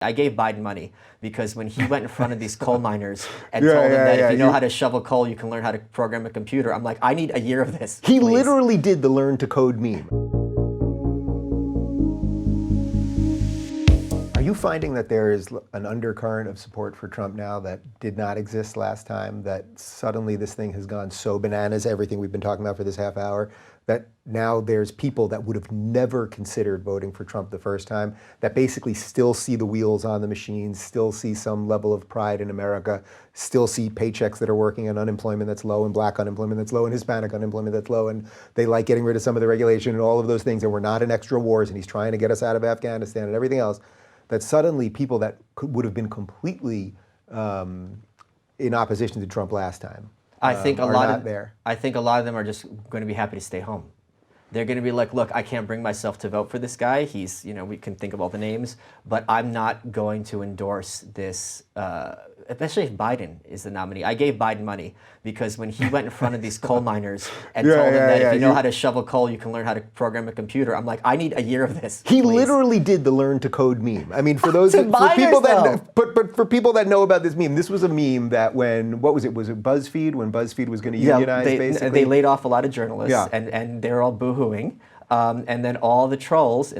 I gave Biden money because when he went in front of these coal miners and told them that if you know how to shovel coal, you can learn how to program a computer, I'm like, I need a year of this. He please. literally did the learn to code meme. Are you finding that there is an undercurrent of support for Trump now that did not exist last time, that suddenly this thing has gone so bananas, everything we've been talking about for this half hour, that now there's people that would have never considered voting for Trump the first time that basically still see the wheels on the machines, still see some level of pride in America, still see paychecks that are working and unemployment that's low and black unemployment that's low and Hispanic unemployment that's low, and they like getting rid of some of the regulation and all of those things, and we're not in extra wars and he's trying to get us out of Afghanistan and everything else, that suddenly people that would have been completely in opposition to Trump last time I think a are lot not of there. I think a lot of them are just going to be happy to stay home. They're going to be like, look, I can't bring myself to vote for this guy. He's, we can think of all the names, but I'm not going to endorse this, especially if Biden is the nominee. I gave Biden money because when he went in front of these coal miners and told them that if you know how to shovel coal, you can learn how to program a computer, I'm like, I need a year of this. He please. literally did the learn to code meme. I mean, for those To for people miners, that, but for people that know about this meme, this was a meme that when was it BuzzFeed, when BuzzFeed was going to unionize, basically they laid off a lot of journalists, Yeah. and they're all boo-hooing. And then all the trolls,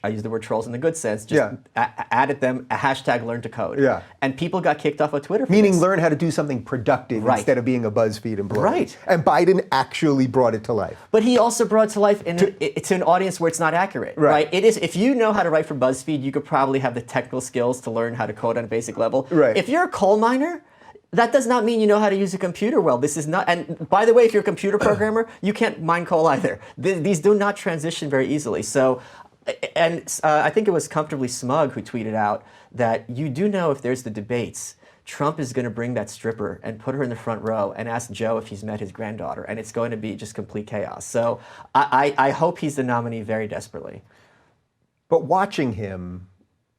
I use the word trolls in the good sense, just added them a hashtag learn to code. Yeah. And people got kicked off of Twitter for Meaning this. learn how to do something productive instead of being a BuzzFeed employee. Right. And Biden actually brought it to life. But he also brought to life to an audience where it's not accurate, right? It is, if you know how to write for BuzzFeed, you could probably have the technical skills to learn how to code on a basic level. Right. If you're a coal miner, that does not mean you know how to use a computer well. This is not, and by the way, if you're a computer programmer, you can't mine coal either. These do not transition very easily. So, I think it was Comfortably Smug who tweeted out that you do know if there's the debates, Trump is going to bring that stripper and put her in the front row and ask Joe if he's met his granddaughter, and it's going to be just complete chaos. So I hope he's the nominee very desperately. But watching him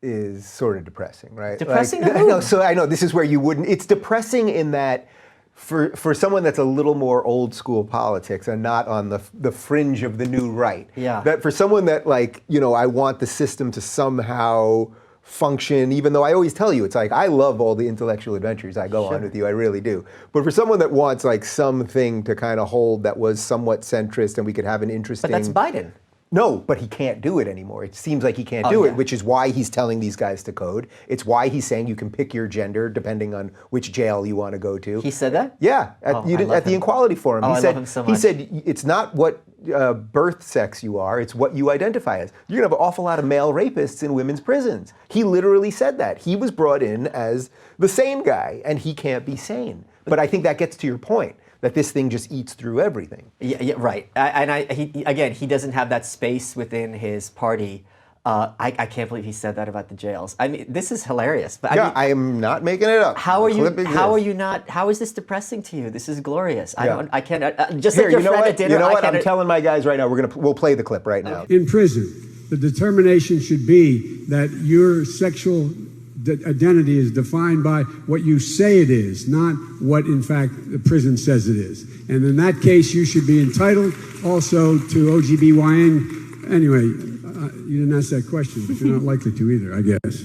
is sort of depressing, right? Depressing like, to who? No, so I know this is where you wouldn't. It's depressing in that for someone that's a little more old school politics and not on the fringe of the new right. Yeah. That for someone that I want the system to somehow function, even though I always tell you, it's like, I love all the intellectual adventures I go on with you, I really do. But for someone that wants like something to kind of hold that was somewhat centrist and we could have an interesting... But that's Biden. No, but he can't do it anymore. It seems like he can't do it, which is why he's telling these guys to code. It's why he's saying you can pick your gender depending on which jail you want to go to. He said that? Yeah, at the Equality Forum. Oh, He I said, love him so much. He said it's not what birth sex you are, it's what you identify as. You're going to have an awful lot of male rapists in women's prisons. He literally said that. He was brought in as the sane guy, and he can't be sane. But I think that gets to your point, that this thing just eats through everything. Yeah, right. He doesn't have that space within his party. I can't believe he said that about the jails. I mean, this is hilarious. But I am not making it up. How is this depressing to you? This is glorious. I can't. Just Here, like your friend at dinner. You know what? I'm telling my guys right now. We'll play the clip right now. In prison, the determination should be that your sexual identity is defined by what you say it is, not what, in fact, the prison says it is. And in that case, you should be entitled also to OGBYN. Anyway, you didn't ask that question, but you're not likely to either, I guess.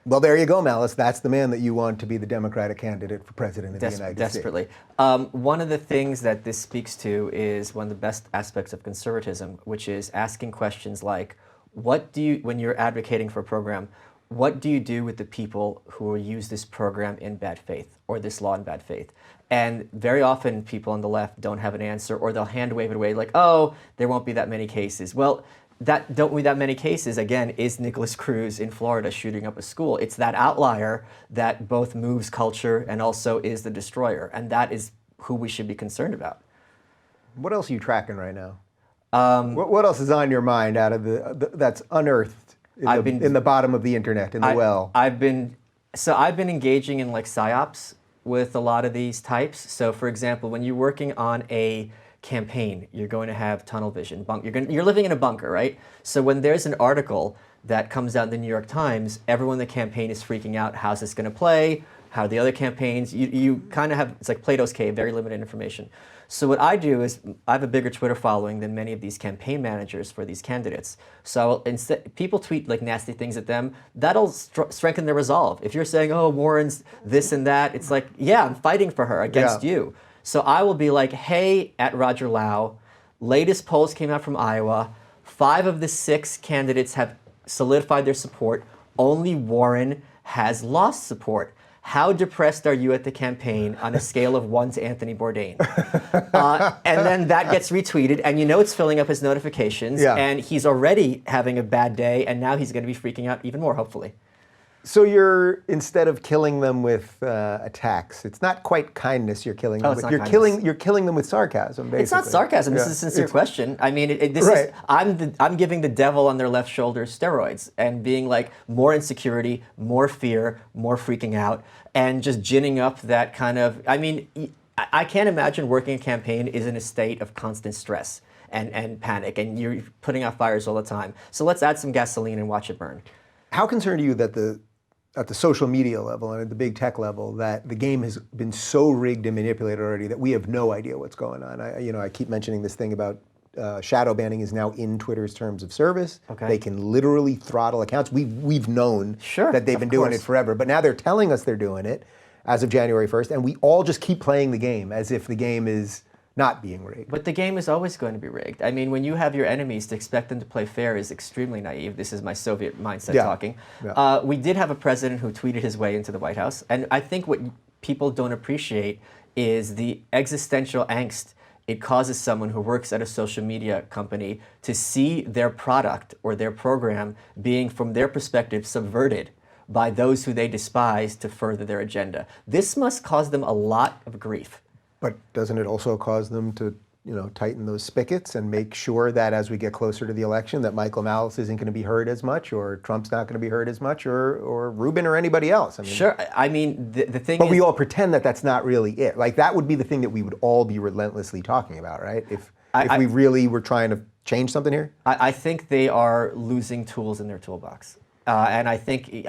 Well, there you go, Malice. That's the man that you want to be the Democratic candidate for president of the United States. Desperately. One of the things that this speaks to is one of the best aspects of conservatism, which is asking questions like, when you're advocating for a program, what do you do with the people who will use this program in bad faith or this law in bad faith? And very often people on the left don't have an answer, or they'll hand wave it away like, oh, there won't be that many cases. Well, don't be that many cases, again, is Nicholas Cruz in Florida shooting up a school. It's that outlier that both moves culture and also is the destroyer. And that is who we should be concerned about. What else are you tracking right now? What else is on your mind out of that's unearthed in the bottom of the internet, in the well? I've been engaging in like psyops with a lot of these types. So for example, when you're working on a campaign, you're going to have tunnel vision. You're living in a bunker, right? So when there's an article that comes out in the New York Times, everyone in the campaign is freaking out. How's this going to play? How are the other campaigns? You kind of have, it's like Plato's cave, very limited information. So what I do is, I have a bigger Twitter following than many of these campaign managers for these candidates. So instead, people tweet like nasty things at them, that'll strengthen their resolve. If you're saying, oh, Warren's this and that, it's like, yeah, I'm fighting for her against you. So I will be like, hey, at Roger Lau, latest polls came out from Iowa. 5 of the 6 candidates have solidified their support. Only Warren has lost support. How depressed are you at the campaign on a scale of 1 to Anthony Bourdain? And then that gets retweeted, and you know it's filling up his notifications, and he's already having a bad day, and now he's going to be freaking out even more, hopefully. So you're, instead of killing them with attacks, it's not quite kindness you're killing them with. You're killing them with sarcasm, basically. It's not sarcasm. This is a sincere question. I mean, is I'm giving the devil on their left shoulder steroids and being like more insecurity, more fear, more freaking out, and just ginning up that kind of. I mean, I can't imagine working a campaign is in a state of constant stress and panic, and you're putting out fires all the time. So let's add some gasoline and watch it burn. How concerned are you that at the social media level and at the big tech level, that the game has been so rigged and manipulated already that we have no idea what's going on? I keep mentioning this thing about shadow banning is now in Twitter's terms of service. They can literally throttle accounts. We've known that they've been doing it forever, but now they're telling us they're doing it as of January 1st, and we all just keep playing the game as if the game is not being rigged. But the game is always going to be rigged. I mean, when you have your enemies, to expect them to play fair is extremely naive. This is my Soviet mindset talking. We did have a president who tweeted his way into the White House, and I think what people don't appreciate is the existential angst it causes someone who works at a social media company to see their product or their program being, from their perspective, subverted by those who they despise to further their agenda. This must cause them a lot of grief. But doesn't it also cause them to, tighten those spigots and make sure that as we get closer to the election, that Michael Malice isn't going to be heard as much, or Trump's not going to be heard as much, or Rubin or anybody else? I mean, sure. I mean, the thing but we all pretend that that's not really it. Like, that would be the thing that we would all be relentlessly talking about, right? If we really were trying to change something here? I think they are losing tools in their toolbox. And I think,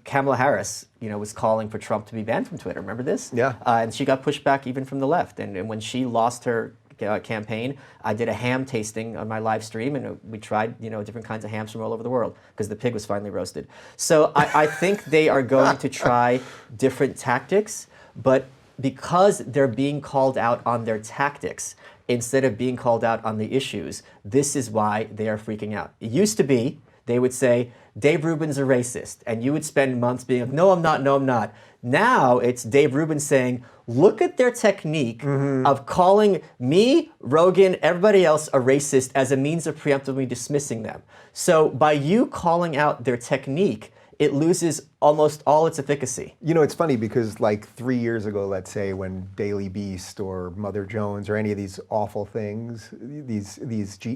Kamala Harris, was calling for Trump to be banned from Twitter. Remember this? Yeah. And she got pushed back even from the left. And when she lost her campaign, I did a ham tasting on my live stream, and we tried, different kinds of hams from all over the world because the pig was finally roasted. So I think they are going to try different tactics, but because they're being called out on their tactics instead of being called out on the issues, this is why they are freaking out. It used to be, they would say, Dave Rubin's a racist, and you would spend months being like, no, I'm not, no, I'm not. Now it's Dave Rubin saying, look at their technique of calling me, Rogan, everybody else a racist as a means of preemptively dismissing them. So by you calling out their technique, it loses almost all its efficacy. It's funny because like 3 years ago, let's say, when Daily Beast or Mother Jones or any of these awful things,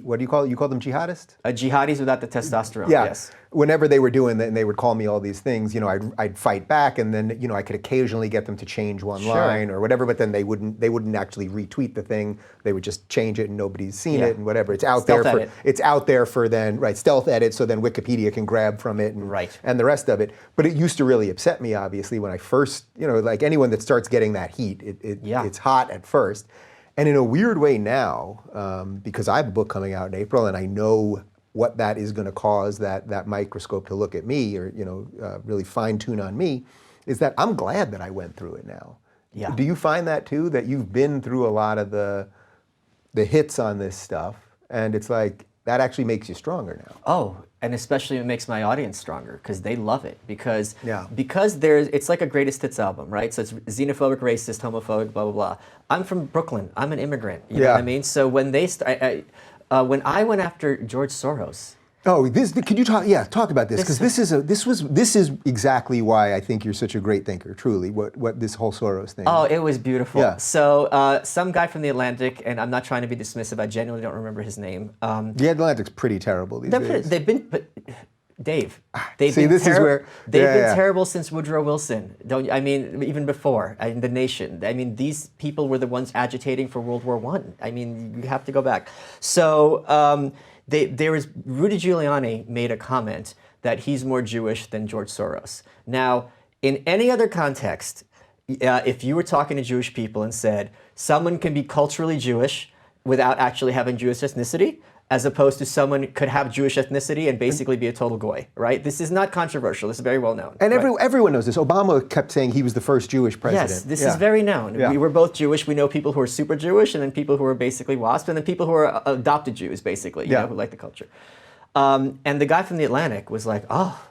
what do you call it? You call them jihadists? Jihadis without the testosterone, yes. Whenever they were doing that and they would call me all these things, I'd fight back, and then, I could occasionally get them to change one line or whatever, but then they wouldn't actually retweet the thing. They would just change it and nobody's seen it and whatever. It's out stealth there edit. It's out there for then, stealth edit, so then Wikipedia can grab from it and the rest of it. But it used to really upset me, obviously, when I first, like anyone that starts getting that heat, it's hot at first. And in a weird way now, because I have a book coming out in April and I know what that is going to cause that microscope to look at me or, really fine tune on me, is that I'm glad that I went through it now. Yeah. Do you find that too, that you've been through a lot of the hits on this stuff, and it's like, that actually makes you stronger now? Oh, and especially it makes my audience stronger because they love it. Because it's like a greatest hits album, right? So it's xenophobic, racist, homophobic, blah, blah, blah. I'm from Brooklyn. I'm an immigrant. You know what I mean? So when when I went after George Soros. Oh, could you talk about this? Because this is exactly why I think you're such a great thinker, truly, what this whole Soros thing. Oh, it was beautiful. Yeah. So some guy from The Atlantic, and I'm not trying to be dismissive, I genuinely don't remember his name. The Atlantic's pretty terrible these days. Dave, they've been terrible since Woodrow Wilson. Even before, The Nation. These people were the ones agitating for World War I. You have to go back. So Rudy Giuliani made a comment that he's more Jewish than George Soros. Now, in any other context, if you were talking to Jewish people and said someone can be culturally Jewish without actually having Jewish ethnicity, as opposed to someone could have Jewish ethnicity and basically be a total goy, right? This is not controversial. This is very well known. And right? everyone knows this. Obama kept saying he was the first Jewish president. Yes, this is very known. Yeah. We were both Jewish. We know people who are super Jewish, and then people who are basically WASP, and then people who are adopted Jews, basically, you know, who like the culture. And the guy from The Atlantic was like, oh,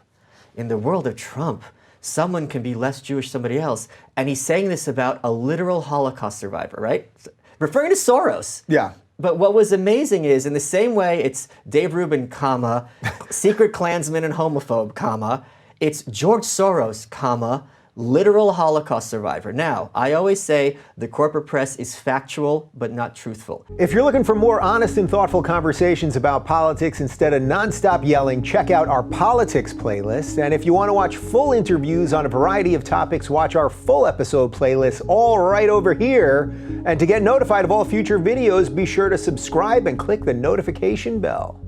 in the world of Trump, someone can be less Jewish than somebody else. And he's saying this about a literal Holocaust survivor, right? Referring to Soros. Yeah. But what was amazing is, in the same way it's Dave Rubin, comma, secret Klansman and homophobe, comma, it's George Soros, comma, literal Holocaust survivor. Now, I always say the corporate press is factual, but not truthful. If you're looking for more honest and thoughtful conversations about politics instead of nonstop yelling, check out our politics playlist. And if you want to watch full interviews on a variety of topics, watch our full episode playlist all right over here. And to get notified of all future videos, be sure to subscribe and click the notification bell.